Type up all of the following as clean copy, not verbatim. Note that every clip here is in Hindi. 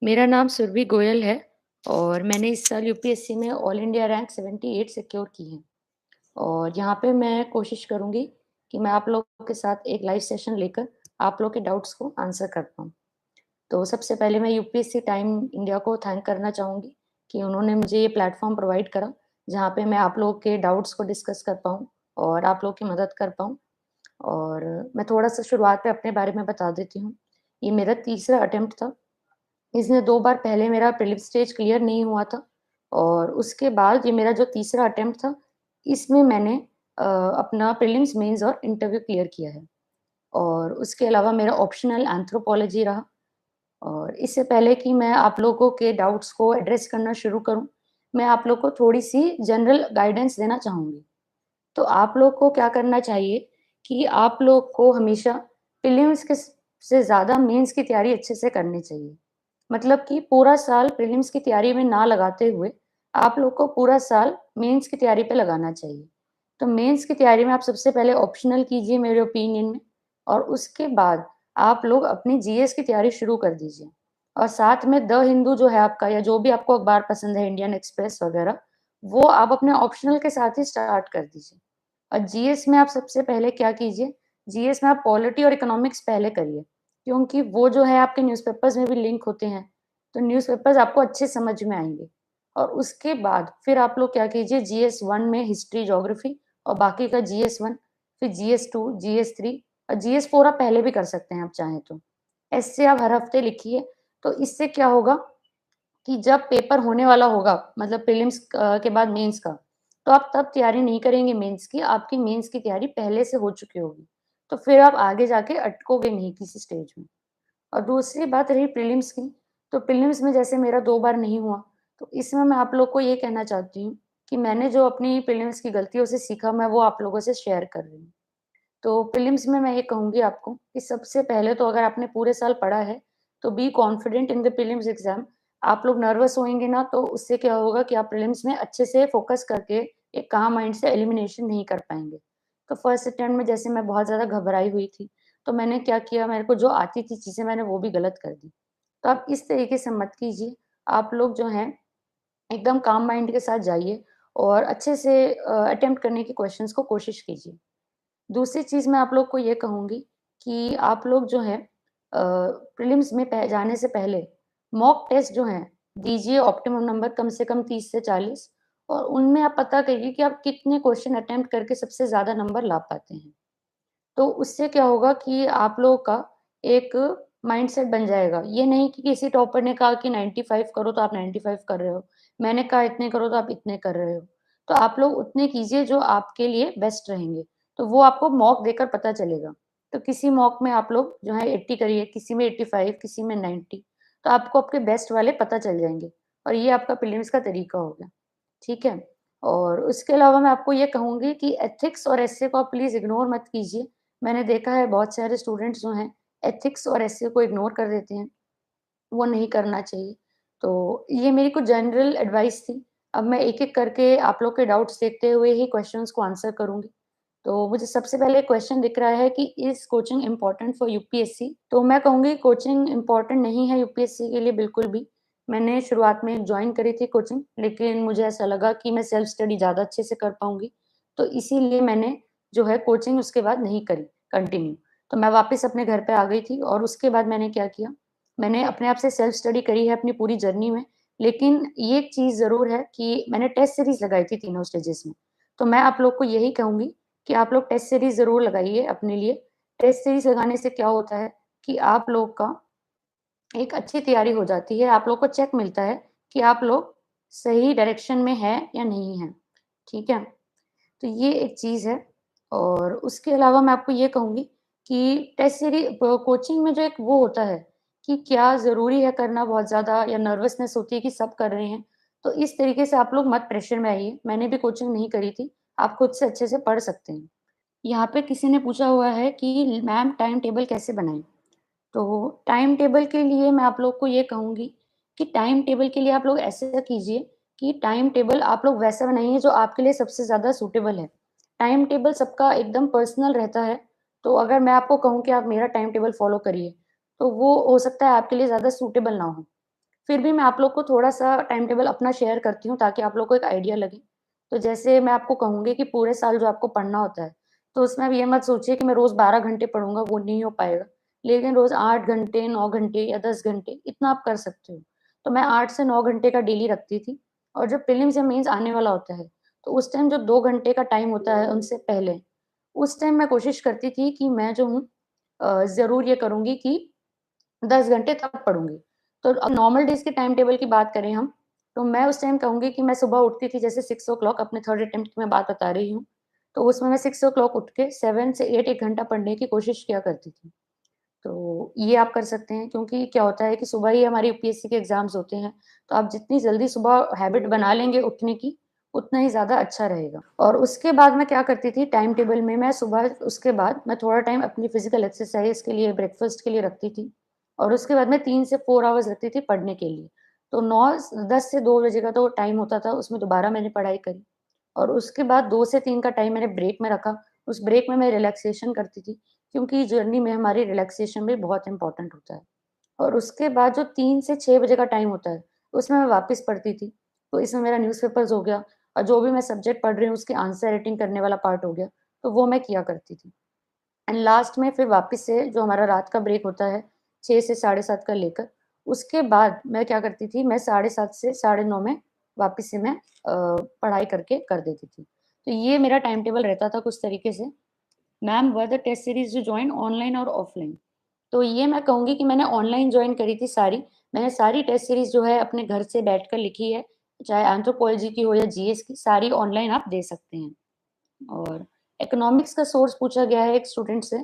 मेरा नाम सुरभि गोयल है और मैंने इस साल यूपीएससी में ऑल इंडिया रैंक 78 सिक्योर की है। और यहाँ पे मैं कोशिश करूँगी कि मैं आप लोगों के साथ एक लाइव सेशन लेकर आप लोग के डाउट्स को आंसर कर पाऊँ। तो सबसे पहले मैं यूपीएससी टाइम इंडिया को थैंक करना चाहूँगी कि उन्होंने मुझे ये प्लेटफ़ॉर्म प्रोवाइड करा, जहाँ पे मैं आप लोगों के डाउट्स को डिस्कस कर पाऊँ और आप लोग की मदद कर पाऊँ। और मैं थोड़ा-सा शुरुआत में अपने बारे में बता देती हूँ। ये मेरा तीसरा अटेम्प्ट था। इसमें 2 बार पहले मेरा प्रीलिम्स स्टेज क्लियर नहीं हुआ था और उसके बाद ये मेरा जो तीसरा अटेम्प्ट था, इसमें मैंने अपना प्रीलिम्स, मेंस और इंटरव्यू क्लियर किया है। और उसके अलावा मेरा ऑप्शनल एंथ्रोपोलॉजी रहा। और इससे पहले कि मैं आप लोगों के डाउट्स को एड्रेस करना शुरू करूँ, मैं आप लोग को थोड़ी-सी जनरल गाइडेंस देना चाहूँगी। तो आप लोग को क्या करना चाहिए कि आप लोग को हमेशा प्रीलिम्स के से ज़्यादा मेंस की तैयारी अच्छे से करनी चाहिए। मतलब कि पूरा साल प्रीलिम्स की तैयारी में ना लगाते हुए, आप लोग को पूरा साल मेंस की तैयारी पे लगाना चाहिए। तो मेंस की तैयारी में आप सबसे पहले ऑप्शनल कीजिए मेरे ओपिनियन में, और उसके बाद आप लोग अपनी जीएस की तैयारी शुरू कर दीजिए। और साथ में द हिंदू जो है आपका, या जो भी आपको अखबार पसंद है, इंडियन एक्सप्रेस वगैरह, वो आप अपने ऑप्शनल के साथ ही स्टार्ट कर दीजिए। और जीएस में आप सबसे पहले क्या कीजिए, जीएस में आप पॉलिटी और इकोनॉमिक्स पहले करिए, क्योंकि वो जो है आपके न्यूज़पेपर्स में भी लिंक होते हैं, तो न्यूज़पेपर्स आपको अच्छे समझ में आएँगे। और उसके बाद फिर आप लोग क्या कीजिए, जीएस 1 में हिस्ट्री, ज्योग्राफी और बाकी का जीएस 1, फिर जीएस 2, जीएस 3 और जीएस 4 आप पहले भी कर सकते हैं आप चाहें तो। ऐसे आप हर हफ्ते लिखिए, तो इससे क्या होगा कि जब पेपर होने वाला होगा, मतलब प्रीलिम्स के बाद मेंस का, तो आप तब तैयारी नहीं करेंगे मेंस की, आपकी मेंस की तैयारी पहले से हो चुकी होगी। तो फिर आप आगे जाके अटकोगे नहीं किसी स्टेज में। और दूसरी बात रही प्रीलिम्स की, तो प्रीलिम्स में जैसे मेरा 2 बार नहीं हुआ, तो इसमें मैं आप लोग को ये कहना चाहती हूँ कि मैंने जो अपनी प्रीलिम्स की गलतियों से सीखा, मैं वो आप लोगों से शेयर कर रही हूँ। तो प्रीलिम्स में मैं ये कहूँगी आपको कि सबसे पहले तो अगर आपने पूरे साल पढ़ा है, तो be confident in the prelims exam. आप लोग नर्वस होएँगे ना, तो उससे क्या होगा कि आप प्रीलिम्स में अच्छे से फ़ोकस करके एक काम माइंड से एलिमिनेशन नहीं कर पाएँगे। तो फर्स्ट अटेम्प्ट में जैसे मैं बहुत ज़्यादा घबराई हुई थी, तो मैंने क्या किया, मेरे को जो आती थी चीज़ें मैंने वो भी गलत कर दी। तो आप इस तरीके से मत कीजिए। आप लोग जो हैं एकदम काम माइंड के साथ जाइए और अच्छे से अटेम्प्ट करने की क्वेश्चंस को कोशिश कीजिए। दूसरी चीज़ मैं आप लोग को ये कहूँगी कि आप लोग जो हैं प्रीलिम्स में पह जाने से पहले मॉक टेस्ट जो हैं, दीजिए ऑप्टिमम नंबर कम से कम 30 से 40, और उनमें आप पता करिए कि आप कितने क्वेश्चन अटेम्प्ट करके सबसे ज़्यादा नंबर ला पाते हैं। तो उससे क्या होगा कि आप लोगों का एक माइंडसेट बन जाएगा। ये नहीं कि किसी टॉपर ने कहा कि 95 करो तो आप 95 कर रहे हो। मैंने कहा इतने करो तो आप इतने कर रहे हो। तो आप लोग उतने कीजिए जो आपके लिए बेस्ट रहेंगे। तो वो आपको मॉक देकर पता चलेगा। तो किसी मॉक में आप लोग जो है 80 करिए, किसी में 85, किसी में 90, तो आपको आपके बेस्ट वाले पता चल जाएँगे। और ये आपका प्रीलिम्स का तरीका हो गया। ठीक है? और उसके अलावा मैं आपको ये कहूँगी कि एथिक्स और एसे को आप प्लीज़ इग्नोर मत कीजिए। मैंने देखा है बहुत सारे स्टूडेंट्स जो हैं, एथिक्स और एसे को इग्नोर कर देते हैं, वो नहीं करना चाहिए। तो ये मेरी कुछ जनरल एडवाइस थी। अब मैं एक-एक करके आप लोग के डाउट्स देखते हुए ही क्वेश्चन्स को आंसर करूँगी। तो मुझे सबसे पहले क्वेश्चन दिख रहा है कि is coaching important for UPSC? तो मैं कहूँगी कोचिंग इम्पोर्टेंट नहीं है यूपीएससी के लिए बिल्कुल भी। मैंने शुरुआत में जॉइन करी थी कोचिंग, लेकिन मुझे ऐसा लगा कि मैं सेल्फ स्टडी ज़्यादा अच्छे से कर पाऊँगी। तो इसीलिए मैंने जो है कोचिंग उसके बाद नहीं करी कंटिन्यू। तो मैं वापस अपने घर पे आ गई थी और उसके बाद मैंने क्या किया, मैंने अपने आप से सेल्फ स्टडी करी है अपनी पूरी जर्नी में। लेकिन ये एक चीज़ ज़रूर है कि मैंने टेस्ट सीरीज़ लगाई थी तीनों स्टेजेस में। तो मैं आप लोग को यही कहूँगी कि आप लोग टेस्ट सीरीज़ ज़रूर लगाइए अपने लिए। टेस्ट सीरीज़ लगाने से क्या होता है कि आप लोग का एक अच्छी तैयारी हो जाती है, आप लोग को चेक मिलता है कि आप लोग सही डायरेक्शन में हैं या नहीं हैं, ठीक है? तो ये एक चीज़ है। और उसके अलावा मैं आपको ये कहूँगी कि टेस्ट सीरी प कोचिंग में जो एक वो होता है कि क्या ज़रूरी है करना बहुत ज़्यादा, या नर्वसनेस होती है कि सब कर रहे हैं, तो इस तरीके से आप लोग मत प्रेशर में आइए। मैंने भी कोचिंग नहीं करी थी, आप खुद से अच्छे से पढ़ सकते हैं। यहाँ पे किसी ने पूछा हुआ है कि मैम टाइम टेबल कैसे बनाएँ? तो टाइम टेबल के लिए मैं आप लोग को ये कहूँगी कि टाइम टेबल के लिए आप लोग ऐसा कीजिए कि टाइम टेबल आप लोग वैसा बनाइए जो आपके लिए सबसे ज़्यादा सूटेबल है। टाइम टेबल सबका एकदम पर्सनल रहता है, तो अगर मैं आपको कहूँ कि आप मेरा टाइम टेबल फ़ॉलो करिए, तो वो हो सकता है आपके लिए ज़्यादा सूटेबल ना हो। फिर भी मैं आप लोग को थोड़ा-सा टाइम टेबल अपना शेयर करती हूँ ताकि आप लोग को एक आइडिया लगे। तो जैसे मैं आपको कहूँगी कि पूरे साल जो आपको पढ़ना होता है, तो उसमें आप ये मत सोचिए कि मैं रोज़ 12 घंटे पढ़ूँगा, वो नहीं हो पाएगा। लेकिन रोज़ 8 घंटे, 9 घंटे या 10 घंटे इतना आप कर सकते हो। तो मैं 8 से 9 घंटे का डेली रखती थी और जो प्रीलिम्स या मेंस आने वाला होता है, तो उस टाइम जो 2 घंटे का टाइम होता है उनसे पहले, उस टाइम मैं कोशिश करती थी कि मैं जो हूँ ज़रूर ये करूँगी कि 10 घंटे तब पढ़ूँगी। तो अब नॉर्मल डेज़ के टाइम टेबल की बात करें हम, तो मैं उस टाइम कहूँगी कि मैं सुबह उठती थी जैसे 6 ओ क्लॉक अपने थर्ड अटेम्प्ट की मैं बात बता रही हूँ। तो उसमें मैं 6 ओ क्लॉक उठ के 7 से 8 1 घंटा पढ़ने की कोशिश किया करती थी। तो ये आप कर सकते हैं क्योंकि क्या होता है कि सुबह ही हमारे यूपीएससी के एग्ज़ाम्स होते हैं, तो आप जितनी जल्दी सुबह हैबिट बना लेंगे उठने की, उतना ही ज़्यादा अच्छा रहेगा। और उसके बाद मैं क्या करती थी टाइम टेबल में मैं सुबह उसके बाद मैं थोड़ा टाइम अपनी फिज़िकल एक्सरसाइज़ के लिए, ब्रेकफ़ास्ट के लिए रखती थी और उसके बाद मैं 3 से 4 आवर्स रखती थी पढ़ने के लिए। तो 10 से 2 बजे का तो टाइम होता था, उसमें दोबारा मैंने पढ़ाई करी और उसके बाद 2 से 3 का टाइम मैंने ब्रेक में रखा। उस ब्रेक में मैं रिलैक्सेशन करती थी। क्योंकि जर्नी में हमारी रिलैक्सेशन भी बहुत इम्पोर्टेंट होता है। और उसके बाद जो 3 से 6 बजे का टाइम होता है, उसमें मैं वापस पढ़ती थी। तो इसमें मेरा न्यूज़पेपर्स हो गया और जो भी मैं सब्जेक्ट पढ़ रही हूँ उसकी आंसर राइटिंग करने वाला पार्ट हो गया, तो वो मैं किया करती थी। एंड लास्ट में फिर वापस से जो हमारा रात का ब्रेक होता है, 6 से साढ़े 7 का लेकर, उसके बाद मैं क्या करती थी, मैं साढ़े 7 से साढ़े 9 में वापस से मैं पढ़ाई करके कर देती थी। तो ये मेरा टाइम टेबल रहता था कुछ तरीके से। Ma'am where the test series you join online और ऑफलाइन? तो ये मैं कहूँगी कि मैंने ऑनलाइन जॉइन करी थी सारी। मैंने सारी टेस्ट सीरीज़ जो है अपने घर से बैठकर लिखी है, चाहे एंथ्रोपोलॉजी की हो या जीएस की, सारी ऑनलाइन आप दे सकते हैं। और इकोनॉमिक्स का सोर्स पूछा गया है एक स्टूडेंट से,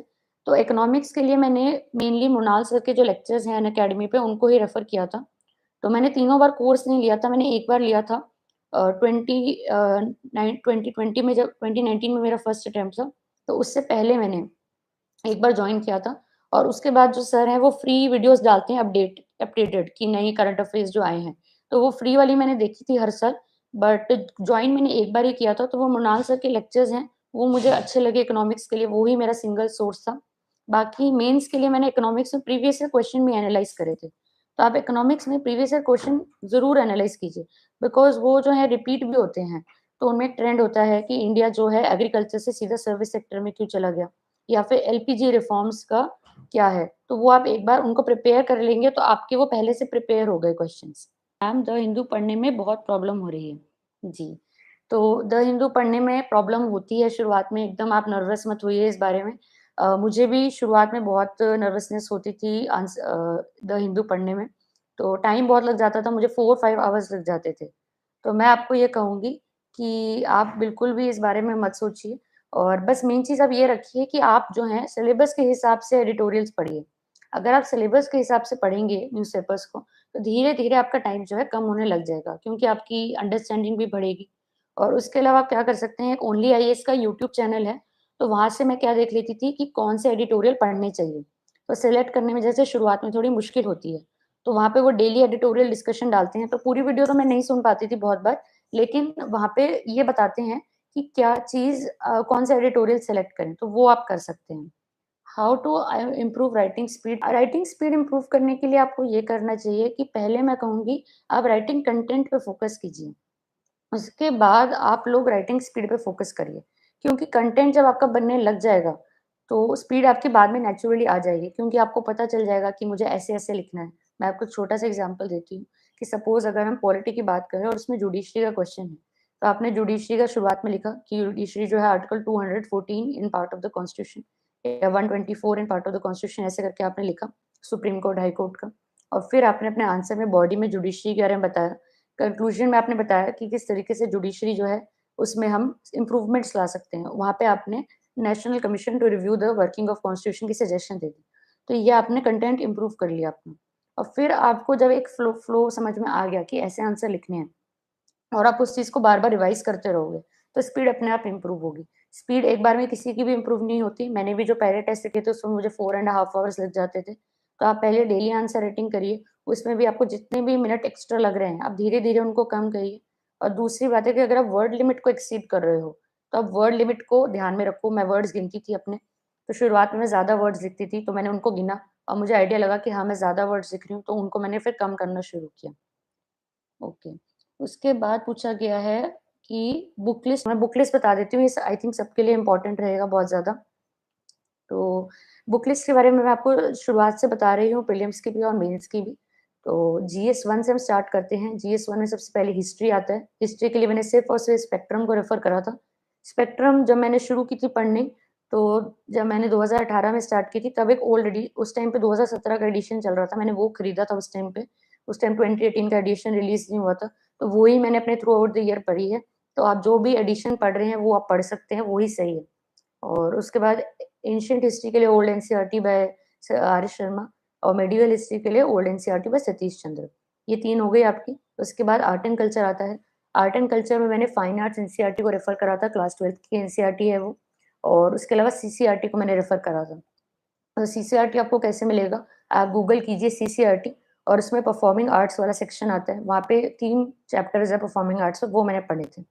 तो इकोनॉमिक्स के लिए मैंने मेनली मृणाल सर के जो लेक्चर्स हैं अनअकैडमी पे उनको ही रेफ़र किया था। तो मैंने तीनों बार कोर्स नहीं लिया था, मैंने एक बार लिया था 2020 में जब 2019 में मेरा फर्स्ट अटेम्प्ट था, तो उससे पहले मैंने एक बार जॉइन किया था और उसके बाद जो सर हैं वो फ्री वीडियोज़ डालते हैं अपडेटेड कि नई करंट अफ़ेयर्स जो आए हैं। तो वो फ्री वाली मैंने देखी थी हर साल, बट जॉइन मैंने एक बार ही किया था, तो वो मृणाल सर के लेक्चर्स हैं, वो मुझे अच्छे लगे इकोनॉमिक्स के लिए, वो ही मेरा सिंगल सोर्स था। बाकी मेंस के लिए मैंने इकोनॉमिक्स में प्रीवियस ईयर क्वेश्चन भी एनालाइज़ करे थे। तो आप इकोनॉमिक्स में प्रीवियस ईयर क्वेश्चन ज़रूर एनालाइज़ कीजिए, बिकॉज़ वो जो है रिपीट भी होते हैं। तो उनमें एक ट्रेंड होता है कि इंडिया जो है एग्रीकल्चर से सीधा सर्विस सेक्टर में क्यों चला गया? या फिर एलपीजी रिफॉर्म्स का क्या है? तो वो आप एक बार उनको प्रिपेयर कर लेंगे तो आपके वो पहले से प्रिपेयर हो गए क्वेश्चन्स। मैम द हिंदू पढ़ने में बहुत प्रॉब्लम हो रही है। जी, तो द हिंदू पढ़ने में प्रॉब्लम होती है शुरुआत में, एकदम आप नर्वस मत होइए इस बारे में। मुझे भी शुरुआत में बहुत नर्वसनेस होती थी द हिंदू पढ़ने में, तो टाइम बहुत लग जाता था, मुझे 4-5 आवर्स लग जाते थे। तो मैं आपको ये कहूँगी कि आप बिल्कुल भी इस बारे में मत सोचिए और बस मेन चीज़ आप ये रखिए कि आप जो हैं सिलेबस के हिसाब से एडिटोरियल्स पढ़िए। अगर आप सिलेबस के हिसाब से पढ़ेंगे न्यूज़पेपर्स को, तो धीरे-धीरे आपका टाइम जो है कम होने लग जाएगा क्योंकि आपकी अंडरस्टैंडिंग भी बढ़ेगी। और उसके अलावा आप क्या कर सकते हैं, एक ओनली आईएएस का यूट्यूब चैनल है, तो वहाँ से मैं क्या देख लेती थी कि कौन से एडिटोरियल पढ़ने चाहिए। तो सेलेक्ट करने में जैसे शुरुआत में थोड़ी मुश्किल होती है, तो वहाँ पे वो डेली एडिटोरियल डिस्कशन डालते हैं, तो पूरी वीडियो तो मैं नहीं सुन पाती थी बहुत बार, लेकिन वहाँ पे ये बताते हैं कि क्या चीज़ कौन सा एडिटोरियल सेलेक्ट करें, तो वो आप कर सकते हैं। How to improve writing speed? Writing speed improve करने के लिए आपको ये करना चाहिए कि पहले मैं कहूँगी आप राइटिंग कंटेंट पे फ़ोकस कीजिए। उसके बाद आप लोग राइटिंग स्पीड पे फ़ोकस करिए, क्योंकि कंटेंट जब आपका बनने लग जाएगा, तो स्पीड आपकी बाद में नेचुरली आ जाएगी क्योंकि आपको पता चल जाएगा कि मुझे ऐसे-ऐसे लिखना है। मैं आपको छोटा-सा एग्ज़ाम्पल देती हूँ कि सपोज़ अगर हम पॉलिटी की बात करें और उसमें जुडिशरी का क्वेश्चन है, तो आपने जुडिशरी का शुरुआत में लिखा कि जुडिशरी जो है article 214 in part of the constitution या 124 in part of the constitution ऐसे करके आपने लिखा, सुप्रीम कोर्ट, हाई कोर्ट का। और फिर आपने अपने आंसर में बॉडी में जुडिशरी के बारे में बताया। कंक्लूजन में आपने बताया कि किस तरीके से जुडिशरी जो है, उसमें हम इम्प्रूवमेंट्स ला सकते हैं। वहाँ पे आपने national commission to review the working of constitution की सजेशन दे दी। तो ये आपने कंटेंट इम्प्रूव कर लिया अपना। और फिर आपको जब एक फ्लो समझ में आ गया कि ऐसे आंसर लिखने हैं और आप उस चीज़ को बार-बार रिवाइज़ करते रहोगे, तो स्पीड अपने आप इम्प्रूव होगी। स्पीड एक बार में किसी की भी इम्प्रूव नहीं होती। मैंने भी जो पहले टेस्ट किए थे उसमें मुझे 4 एंड हाफ आवर्स लग जाते थे। तो आप पहले डेली आंसर राइटिंग करिए, उसमें भी आपको जितने भी मिनट एक्स्ट्रा लग रहे हैं, आप धीरे-धीरे उनको कम करिए। और दूसरी बात है कि अगर आप वर्ड लिमिट को एक्सीड कर रहे हो, तो आप वर्ड लिमिट को ध्यान में रखो। मैं वर्ड्स गिनती थी अपने, तो शुरुआत में मैं ज़्यादा वर्ड्स लिखती थी, तो मैंने उनको गिना, और मुझे आइडिया लगा कि हाँ, मैं ज़्यादा वर्ड्स लिख रही हूँ, तो उनको मैंने फिर कम करना शुरू किया। ओके। उसके बाद पूछा गया है कि बुक लिस्ट बता देती हूँ, इस आई थिंक सबके लिए इम्पोर्टेंट रहेगा बहुत ज़्यादा। तो बुक लिस्ट के बारे में मैं आपको शुरुआत से बता रही हूँ, प्रीलिम्स की भी और मेंस की भी। तो जीएस 1 से हम स्टार्ट करते हैं। जीएस 1 में सबसे पहले हिस्ट्री आता है। हिस्ट्री के लिए मैंने सिर्फ़ और सिर्फ़ स्पेक्ट्रम को रेफ़र करा था। स्पेक्ट्रम जब मैंने शुरू की थी पढ़नी, तो जब मैंने 2018 में स्टार्ट की थी, तब एक ओल्ड एडी उस टाइम पे 2017 का एडिशन चल रहा था, मैंने वो खरीदा था उस टाइम पे। उस टाइम 2018 का एडिशन रिलीज़ नहीं हुआ था, तो वो ही मैंने अपने थ्रू आउट द ईयर पढ़ी है। तो आप जो भी एडिशन पढ़ रहे हैं, वो आप पढ़ सकते हैं, वो ही सही है। और उसके बाद एंशिएंट हिस्ट्री के लिए old NCERT by R S Sharma और मेडिवल हिस्ट्री के लिए old NCERT by Satish Chandra. ये 3 हो गई आपकी। उसके बाद आर्ट एंड कल्चर आता है। आर्ट एंड कल्चर में मैंने फाइन आर्ट्स एनसीईआरटी को रेफर करा था, क्लास 12th की एनसीईआरटी है वो। और उसके अलावा सीसीईआरटी को मैंने रेफर करा था। सीसीईआरटी आपको कैसे मिलेगा? आप गूगल कीजिए सीसीईआरटी और उसमें परफॉर्मिंग आर्ट्स वाला सेक्शन आता है। वहाँ पे 3 चैप्टर्स है परफॉर्मिंग आर्ट्स, वो मैंने पढ़े थे।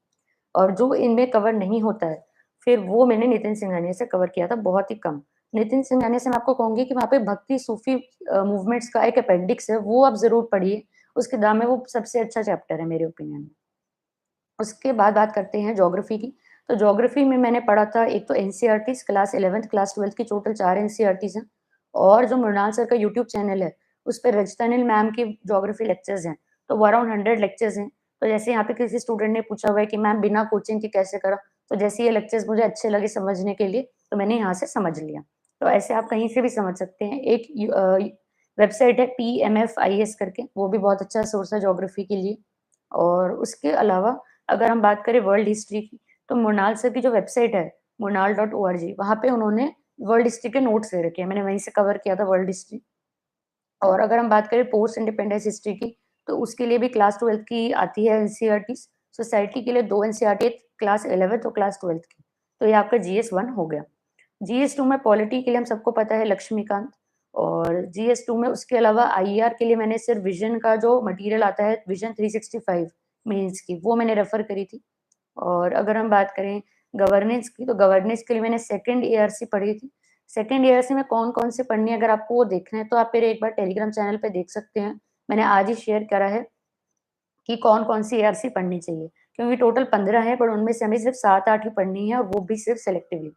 और जो इनमें कवर नहीं होता है, फिर वो मैंने नितिन सिंघानिया से कवर किया था बहुत ही कम। नितिन सिंघानिया से मैं आपको कहूँगी कि वहाँ पे भक्ति सूफ़ी मूवमेंट्स का एक अपेंडिक्स है, वो आप ज़रूर पढ़िए। उसकी किताब में वो सबसे अच्छा चैप्टर है मेरे ओपिनियन में। उसके बाद बात करते हैं ज्योग्राफी की। तो ज्योग्राफी में मैंने पढ़ा था एक तो NCERTs class 11th, class 12th की टोटल 4 एनसीईआरटीज़ हैं और जो मृणाल सर का यूट्यूब चैनल है, उस पे रजता अनिल मैम की ज्योग्राफी लेक्चर्स हैं, तो वो अराउंड 100 लेक्चर्स हैं। तो जैसे यहाँ पे किसी स्टूडेंट ने पूछा हुआ है कि मैम बिना कोचिंग के कैसे करा? तो जैसे ये लेक्चर्स मुझे अच्छे लगे समझने के लिए, तो मैंने यहाँ से समझ लिया। तो ऐसे आप कहीं से भी समझ सकते हैं। एक वेबसाइट है पीएमएफआईएस करके, वो भी बहुत अच्छा सोर्स है ज्योग्राफी के लिए। और उसके अलावा अगर हम बात करें वर्ल्ड हिस्ट्री की, तो मृणाल सर की जो वेबसाइट है, mrinal.org, वहाँ पे उन्होंने वर्ल्ड हिस्ट्री के नोट्स दे रखे हैं। मैंने वहीं से कवर किया था वर्ल्ड हिस्ट्री। और अगर हम बात करें पोस्ट इंडिपेंडेंस हिस्ट्री की, तो उसके लिए भी क्लास 12th की आती है एनसीईआरटीज़। सोसाइटी के लिए 2 एनसीईआरटी, क्लास 11th और क्लास 12th की। तो ये आपका जीएस 1 हो गया। जीएस 2 में पॉलिटी के लिए हम सबको पता है लक्ष्मीकांत। और जीएस 2 में उसके अलावा आईईआर के लिए मैंने सिर्फ विज़न का जो मटीरियल आता है, विज़न 365 मेंस की, वो मैंने रेफ़र करी थी। और अगर हम बात करें गवर्नेंस की, तो गवर्नेंस के लिए मैंने सेकंड एआरसी पढ़ी थी। सेकंड एआरसी में कौन-कौन सी पढ़नी है, अगर आपको वो देखना है, तो आप मेरे एक बार टेलीग्राम चैनल पे देख सकते हैं। मैंने आज ही शेयर करा है कि कौन-कौन सी एआरसी पढ़नी चाहिए, क्योंकि टोटल 15 है, पर उनमें से हमें सिर्फ 7-8 ही पढ़नी है और वो भी सिर्फ सेलेक्टिवली।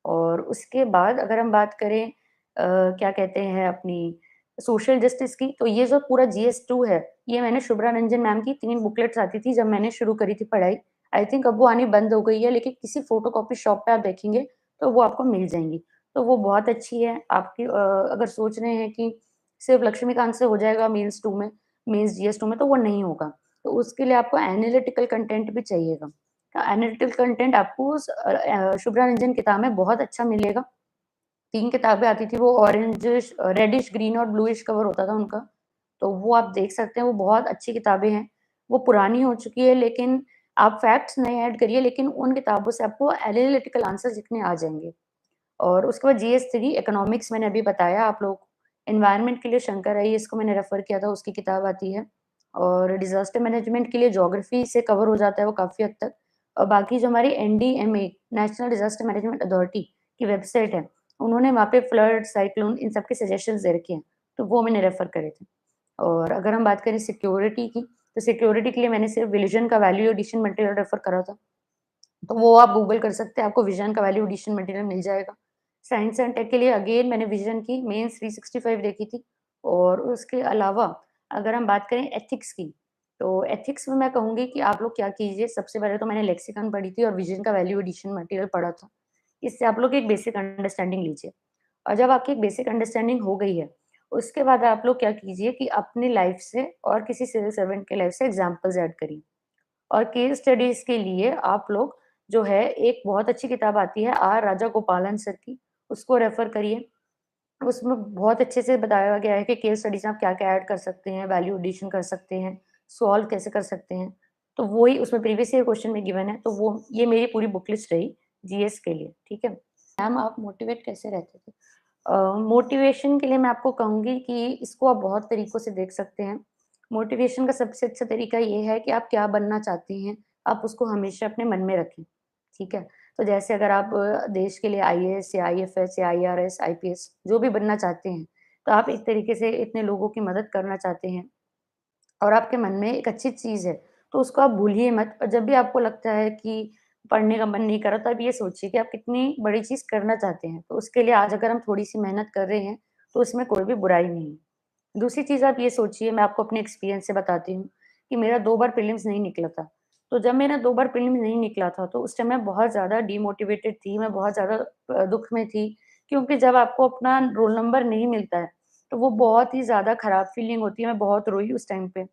और उसके बाद अगर हम बात करें क्या कहते हैं अपनी सोशल जस्टिस की, तो ये जो पूरा जीएस 2 है, ये मैंने शुभ्रा रंजन मैम की 3 बुकलेट्स आती थी जब मैंने शुरू करी थी पढ़ाई। आई थिंक अब वो आनी बंद हो गई है, लेकिन किसी फ़ोटोकॉपी शॉप पे आप देखेंगे, तो वो आपको मिल जाएँगी। तो वो बहुत अच्छी है, आपकी अगर सोच रहे हैं कि सिर्फ़ लक्ष्मीकांत से हो जाएगा मेंस 2 में, मेंस जीएस 2 में, तो वो नहीं होगा। तो उसके लिए आपको एनालिटिकल कंटेंट भी चाहिएगा। एनालिटिकल कंटेंट आपको शुभ्रा रंजन किताब में बहुत अच्छा मिलेगा। 3 किताबें आती थी, वो ऑरेंजिश रेडिश, ग्रीन और ब्लूइश कवर होता था उनका। तो वो आप देख सकते हैं, वो बहुत अच्छी किताबें हैं। वो पुरानी हो चुकी है, लेकिन आप फैक्ट्स नए ऐड करिए, लेकिन उन किताबों से आपको एनालिटिकल आंसर्स लिखने आ जाएँगे। और उसके बाद जीएस 3 इकोनॉमिक्स मैंने अभी बताया आप लोगों को। एनवायरनमेंट के लिए शंकर अय्यर को मैंने रेफ़र किया था, उसकी किताब आती है। और डिज़ास्टर मैनेजमेंट के लिए ज्योग्राफी से कवर हो जाता है वो काफ़ी हद तक। और बाकी जो हमारी NDMA, national disaster management authority की वेबसाइट है, उन्होंने वहाँ पे फ्लड, साइक्लोन इन सब के सजेशंस दे रखे हैं, तो वो मैंने रेफ़र करे थे। और अगर हम बात करें सिक्योरिटी की, तो सिक्योरिटी के लिए मैंने सिर्फ विज़न का वैल्यू एडिशन मटेरियल रेफ़र करा था। तो वो आप गूगल कर सकते हैं, आपको विज़न का वैल्यू एडिशन मटेरियल मिल जाएगा। साइंस एंड टेक के लिए अगेन मैंने विज़न की मेंस 365 देखी थी। और उसके अलावा अगर हम बात करें एथिक्स की, तो एथिक्स में मैं कहूँगी कि आप लोग क्या कीजिए, सबसे पहले तो मैंने लेक्सिकन पढ़ी थी और विज़न का वैल्यू एडिशन मटेरियल पढ़ा था। इससे आप लोग एक बेसिक अंडरस्टैंडिंग लीजिए। और जब आपकी एक बेसिक अंडरस्टैंडिंग हो गई है, उसके बाद आप लोग क्या कीजिए कि अपनी लाइफ़ से और किसी सिविल सर्वेंट की लाइफ़ से एग्ज़ाम्पल्स ऐड करिए। और केस स्टडीज़ के लिए आप लोग जो है, एक बहुत अच्छी किताब आती है आर राजागोपालन सर की, उसको रेफ़र करिए। उसमें बहुत अच्छे से बताया गया है कि केस स्टडीज़ में आप क्या-क्या ऐड कर सकते हैं, वैल्यू एडिशन कर सकते हैं, सॉल्व कैसे कर सकते हैं। तो वो ही उसमें प्रीवियस ईयर क्वेश्चन में गिवन है, तो वो ये मेरी पूरी बुक लिस्ट रही जीएस के लिए, ठीक है। मैम आप मोटिवेट कैसे रहते थे? मोटिवेशन के लिए मैं आपको कहूँगी कि इसको आप बहुत तरीकों से देख सकते हैं। मोटिवेशन का सबसे अच्छा तरीका ये है कि आप क्या बनना चाहते हैं, आप उसको हमेशा अपने मन में रखें, ठीक है? तो जैसे अगर आप देश के लिए आईएएस या आईएफएस या आईआरएस, आईपीएस जो भी बनना चाहते हैं, तो आप एक तरीके से इतने लोगों की मदद करना चाहते हैं और आपके मन में एक अच्छी चीज़ है, तो उसको आप भूलिए मत। और जब भी आपको लगता है कि पढ़ने का मन नहीं कर रहा, तो आप ये सोचिए कि आप कितनी बड़ी चीज़ करना चाहते हैं। तो उसके लिए आज अगर हम थोड़ी-सी मेहनत कर रहे हैं, तो उसमें कोई भी बुराई नहीं है। दूसरी चीज़ आप ये सोचिए, मैं आपको अपने एक्सपीरियंस से बताती हूँ कि मेरा 2 बार प्रीलिम्स नहीं निकला था। तो जब मेरा 2 बार प्रीलिम्स नहीं निकला था, तो उस टाइम मैं बहुत ज़्यादा डिमोटिवेटेड थी, मैं बहुत ज़्यादा दुःख में थी, क्योंकि जब आपको अपना रोल नंबर नहीं मिलता है, तो वो बहुत ही ज़्यादा खराब फीलिंग होती है। मैं बहुत रोई उस टाइम पे।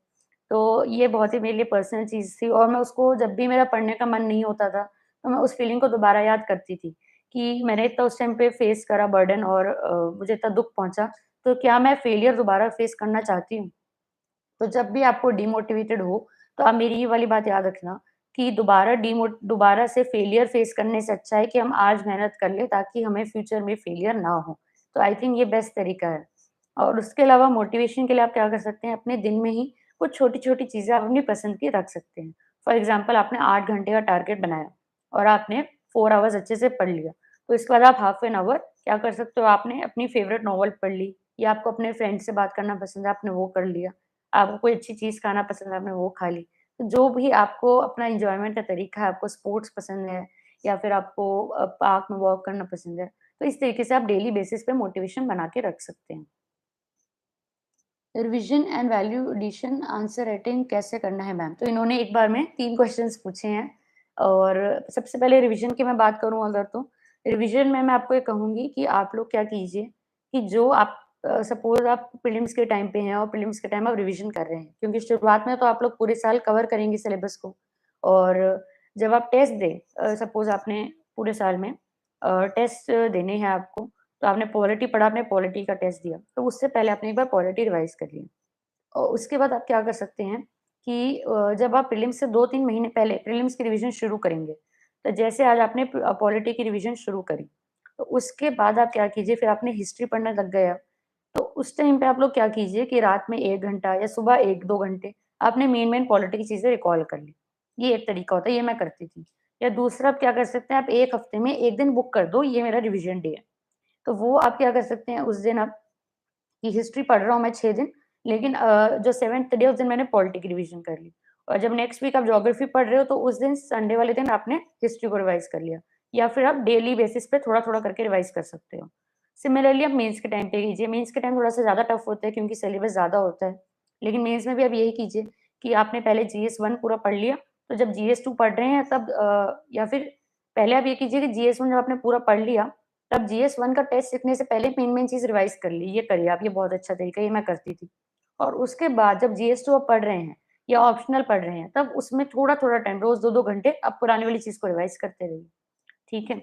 तो ये बहुत ही मेरे लिए पर्सनल चीज़ थी और मैं उसको जब भी मेरा पढ़ने का मन नहीं होता था, तो मैं उस फीलिंग को दोबारा याद करती थी कि मैंने इतना उस टाइम पे फेस करा बर्डन और मुझे इतना दुःख पहुँचा, तो क्या मैं फेलियर दोबारा फेस करना चाहती हूँ? तो जब भी आपको डिमोटिवेटेड हो, तो आप मेरी ये वाली बात याद रखना कि दोबारा से फेलियर फेस करने से अच्छा है कि हम आज मेहनत कर लें ताकि हमें फ्यूचर में फेलियर ना हो। तो आई थिंक ये बेस्ट तरीका है। और उसके अलावा मोटिवेशन के लिए आप क्या कर सकते हैं, अपने दिन में ही कुछ छोटी-छोटी चीज़ें आप अपनी पसंद की रख सकते हैं। फॉर एग्ज़ाम्पल आपने 8 घंटे का टारगेट बनाया और आपने 4 आवर्स अच्छे से पढ़ लिया। तो इसके बाद आप हाफ एन आवर क्या कर सकते हो, आपने अपनी फ़ेवरेट नॉवल पढ़ ली या आपको अपने फ्रेंड से बात करना पसंद है, आपने वो कर लिया। आपको कोई अच्छी चीज़ खाना पसंद है, आपने वो खा ली। तो जो भी आपको अपना एन्जॉयमेंट का तरीका है, आपको स्पोर्ट्स पसंद है या फिर आपको पार्क में वॉक करना पसंद है, तो इस तरीके से आप डेली बेसिस पे मोटिवेशन बना के रख सकते हैं। Revision and value addition answer writing कैसे करना है मैम? तो इन्होंने एक बार में 3 क्वेश्चन्स पूछे हैं और सबसे पहले रिविज़न की मैं बात करूँ अगर तो, रिविज़न में मैं आपको ये कहूँगी कि आप लोग क्या कीजिए कि जो आप सपोज़ आप प्रीलिम्स के टाइम पे हैं और प्रीलिम्स के टाइम आप रिविज़न कर रहे हैं, क्योंकि शुरुआत में तो आप लोग पूरे साल कवर करेंगे सिलेबस को और जब आप टेस्ट दें सपोज़ आपने पूरे साल में टेस्ट देने हैं आपको, तो आपने पॉलिटी पढ़ा, आपने पॉलिटी का टेस्ट दिया, तो उससे पहले आपने एक बार पॉलिटी रिवाइज़ कर लिया। और उसके बाद आप क्या कर सकते हैं कि जब आप प्रीलिम्स से 2-3 महीने पहले प्रीलिम्स की रिवीजन शुरू करेंगे, तो जैसे आज आपने पॉलिटी की रिवीजन शुरू करी, तो उसके बाद आप क्या कीजिए, फिर आपने हिस्ट्री पढ़ने लग गए आप, तो उस टाइम पे आप लोग क्या कीजिए कि रात में 1 घंटा या सुबह 1-2 घंटे आपने मेन-मेन पॉलिटी की चीज़ें रिकॉल कर ली। ये एक तरीका होता है, ये मैं करती थी। या दूसरा आप क्या कर सकते हैं, आप 1 हफ्ते में 1 दिन बुक कर दो, ये मेरा रिवीजन डे है। तो वो आप क्या कर सकते हैं, उस दिन आप कि हिस्ट्री पढ़ रहा हूँ मैं 6 दिन, लेकिन जो 7th डे उस दिन मैंने पॉलिटी की रिवीजन कर ली। और जब नेक्स्ट वीक आप ज्योग्राफी पढ़ रहे हो तो उस दिन संडे वाले दिन आपने हिस्ट्री को रिवाइज़ कर लिया। या फिर आप डेली बेसिस पे थोड़ा-थोड़ा करके रिवाइज़ कर सकते हो। सिमिलरली आप मेंस के टाइम पे कीजिए, मेंस के टाइम थोड़ा-सा ज़्यादा टफ होता है क्योंकि सिलेबस ज़्यादा होता है। लेकिन मेंस में भी आप यही कीजिए कि आपने पहले जीएस 1 पूरा पढ़ लिया, तो जब जीएस 2 पढ़ रहे हैं तब या फिर पहले आप ये कीजिए कि जीएस 1 जब आपने पूरा पढ़ लिया, तब जीएस 1 का टेस्ट लिखने से पहले मेन-मेन चीज़ रिवाइज़ कर ली, ये करिए आप, ये बहुत अच्छा तरीका है, ये मैं करती थी। और उसके बाद जब जीएस 2 आप पढ़ रहे हैं या ऑप्शनल पढ़ रहे हैं, तब उसमें थोड़ा-थोड़ा टाइम, रोज़ 2-2 घंटे आप पुरानी वाली चीज़ को रिवाइज़ करते रहिए, ठीक है?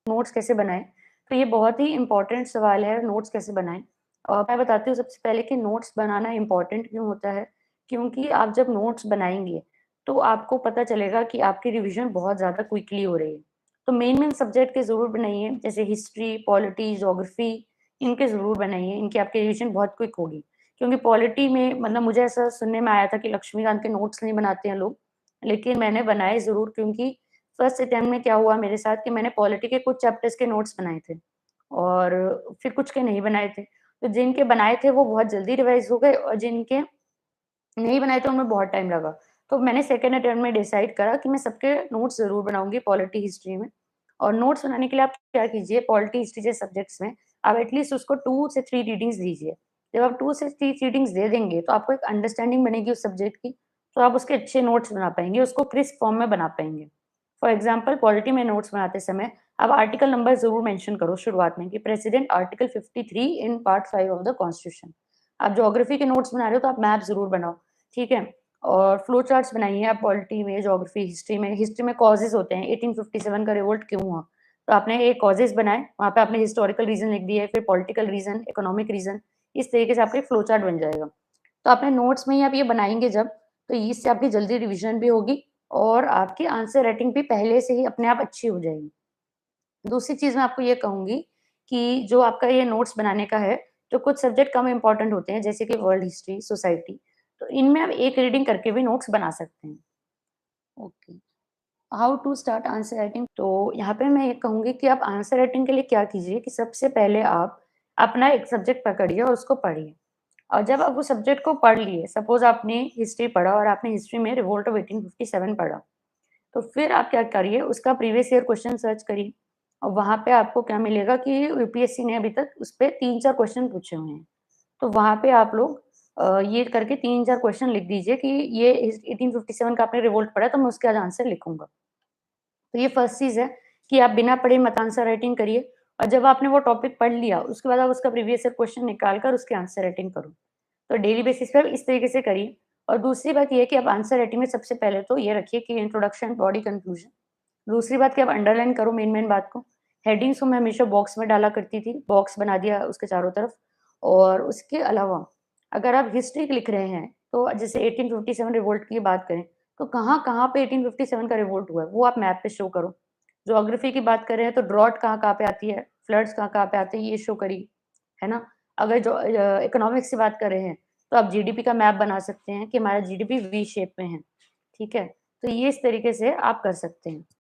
नोट्स कैसे बनाएँ? तो ये बहुत ही इम्पोर्टेंट सवाल है, नोट्स कैसे बनाएँ? मैं बताती हूँ सबसे पहले कि नोट्स बनाना इम्पोर्टेंट क्यों होता है? क्योंकि आप जब नोट्स बनाएँगे, तो आपको पता चलेगा कि आपकी रिविज़न बहुत ज़्यादा क्विकली हो रही है। तो मेन-मेन सब्जेक्ट के ज़रूर बनाइए, जैसे हिस्ट्री, पॉलिटी, ज्योग्राफी, इनके ज़रूर बनाइए, इनकी आपकी रिविज़न बहुत क्विक होगी। क्योंकि पॉलिटी में मतलब मुझे ऐसा सुनने में आया था कि लक्ष्मीकांत के नोट्स नहीं बनाते हैं लोग, लेकिन मैंने बनाए ज़रूर क्योंकि फर्स्ट अटेम्प्ट में क्या हुआ मेरे साथ कि मैंने पॉलिटी के कुछ चैप्टर्स के नोट्स बनाए थे और फिर कुछ के नहीं बनाए थे। तो जिनके बनाए थे वो बहुत जल्दी रिवाइज़ हो गए और जिनके नहीं बनाए थे उनमें बहुत टाइम लगा। तो मैंने सेकंड अटेम्प्ट में डिसाइड करा कि मैं सबके नोट्स ज़रूर बनाऊँगी पॉलिटी, हिस्ट्री में। और नोट्स बनाने के लिए आप क्या कीजिए, पॉलिटी, हिस्ट्री जैसे सब्जेक्ट्स में आप एटलीस्ट उसको 2 से 3 रीडिंग्स दीजिए। जब आप 2 से 3 रीडिंग्स दे देंगे तो आपको एक अंडरस्टैंडिंग बनेगी उस सब्जेक्ट की, तो आप उसके अच्छे नोट्स बना पाएँगे, उसको क्रिस्प फॉर्म में बना पाएँगे। फॉर एग्ज़ाम्पल पॉलिटी में नोट्स बनाते समय आप आर्टिकल नंबर ज़रूर मेंशन करो शुरुआत में कि president article 53 in part 5 of the constitution. आप ज्योग्राफी के नोट्स बना रहे हो तो आप मैप ज़रूर बनाओ, ठीक है? और फ्लो चार्ट्स बनाइए आप पॉलिटी में, ज्योग्राफी, हिस्ट्री में। हिस्ट्री में कॉजेज़ होते हैं, 1857 का रिवोल्ट क्यों हुआ? तो आपने एक कॉजेज़ बनाए, वहाँ पे आपने हिस्टोरिकल रीज़न लिख दिए, फिर पॉलिटिकल रीज़न, इकोनॉमिक रीज़न, इस तरीके से आपका एक फ्लो चार्ट बन जाएगा। तो अपने नोट्स में ही आप ये बनाएँगे जब, तो इससे आपकी जल्दी रिवीज़न भी होगी और आपकी आंसर राइटिंग भी पहले से ही अपने आप अच्छी हो जाएगी। दूसरी चीज़ मैं आपको ये कहूँगी कि जो आपका ये नोट्स बनाने का है, तो कुछ सब्जेक्ट कम इम्पोर्टेंट होते हैं, जैसे कि वर्ल्ड हिस्ट्री, सोसाइटी, तो इनमें आप एक रीडिंग करके भी नोट्स बना सकते हैं। Okay. How to start answer writing? तो यहाँ पे मैं ये कहूँगी कि आप आंसर राइटिंग के लिए क्या कीजिए कि सबसे पहले आप अपना एक सब्जेक्ट पकड़िए और उसको पढ़िए। और जब आप उस सब्जेक्ट को पढ़ लिए, सपोज़ आपने हिस्ट्री पढ़ा और आपने हिस्ट्री में रिवोल्ट ऑफ 1857 पढ़ा, तो फिर आप क्या करिए, उसका प्रीवियस ईयर क्वेश्चन सर्च करिए और वहाँ पे आपको क्या मिलेगा कि यूपीएससी ने अभी तक उस पे 3-4 क्वेश्चन पूछे हुए हैं। तो वहाँ पे आप लोग ये करके 3-4 क्वेश्चन लिख दीजिए कि ये 1857 का आपने रिवोल्ट पढ़ा है, तो मैं उसके आज आंसर लिखूँगा। तो ये फर्स्ट चीज़ है कि आप बिना पढ़े मत आंसर राइटिंग करिए और जब आपने वो टॉपिक पढ़ लिया, उसके बाद आप उसका प्रीवियस ईयर क्वेश्चन निकाल कर उसकी आंसर राइटिंग करो। तो डेली बेसिस पे आप इस तरीके से करिए और दूसरी बात ये है कि आप आंसर राइटिंग में सबसे पहले तो ये रखिए कि इंट्रोडक्शन, बॉडी, कंक्लूजन। दूसरी बात कि आप अंडरलाइन करो मेन-मेन बात को। हेडिंग्स को मैं हमेशा बॉक्स में डाला करती थी, बॉक्स बना दिया उसके चारों तरफ और उसके अलावा अगर आप हिस्ट्री लिख रहे हैं, तो जैसे 1857 रिवोल्ट की बात करें, तो कहाँ-कहाँ पे 1857 का रिवोल्ट हुआ है, वो आप मैप पे शो करो। ज्योग्राफी की बात कर रहे हैं, तो ड्रॉट कहाँ-कहाँ पे आती है, फ्लड्स कहाँ-कहाँ पे आते हैं, ये शो करिए, है ना? अगर जो इकोनॉमिक्स की बात कर रहे हैं, तो आप जीडीपी का मैप बना सकते हैं कि हमारा जीडीपी वी शेप में है, ठीक है? तो ये इस तरीके से आप कर सकते हैं।